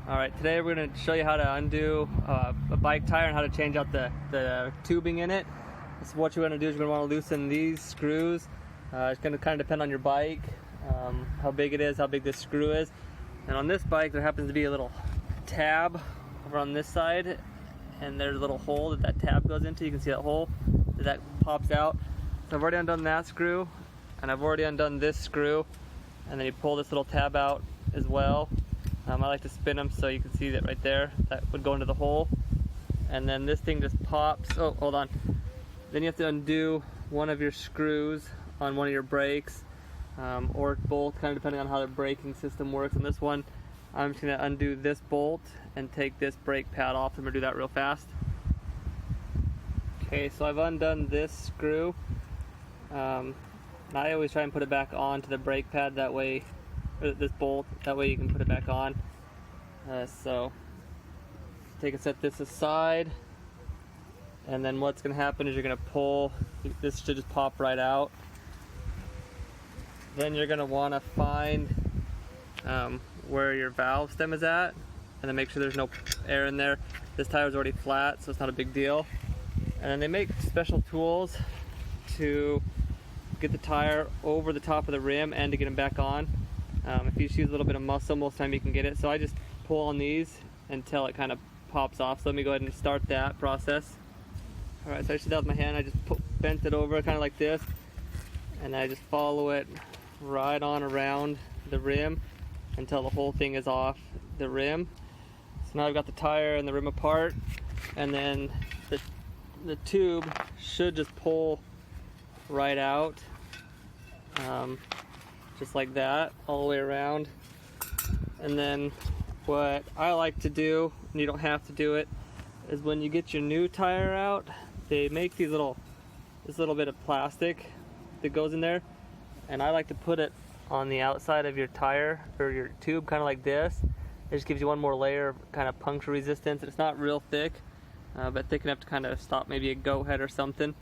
Alright, today we're going to show you how to undo a bike tire and how to change out the tubing in it. So what you're going to do is you're going to want to loosen these screws. It's going to kind of depend on your bike, how big it is, how big this screw is. And on this bike there happens to be a little tab over on this side, and there's a little hole that tab goes into. You can see that hole that pops out. So I've already undone that screw, and I've already undone this screw, and then you pull this little tab out as well. I like to spin them so you can see that right there, that would go into the hole. And then this thing just pops. Oh, hold on. Then you have to undo one of your screws on one of your brakes, or both, kind of depending on how the braking system works. On this one, I'm just going to undo this bolt and take this brake pad off. I'm going to do that real fast. Okay, so I've undone this screw. I always try and put it back onto the brake pad, that way, this bolt, that way you can put it back on. So set this aside, and then what's going to happen is you're going to pull, this should just pop right out. Then you're going to want to find where your valve stem is at, and then make sure there's no air in there. This tire is already flat, so it's not a big deal. And then they make special tools to get the tire over the top of the rim and to get them back on. If you just use a little bit of muscle, most of the time you can get it. So I just pull on these until it kind of pops off. So let me go ahead and start that process. Alright, so I just did that with my hand. I just bent it over kind of like this, and I just follow it right on around the rim until the whole thing is off the rim. So now I've got the tire and the rim apart, and then the tube should just pull right out, just like that, all the way around. And then what I like to do, and you don't have to do it, is when you get your new tire out, they make this little bit of plastic that goes in there, and I like to put it on the outside of your tire or your tube, kind of like this. It just gives you one more layer of kind of puncture resistance. It's not real thick, but thick enough to kind of stop maybe a goat head or something.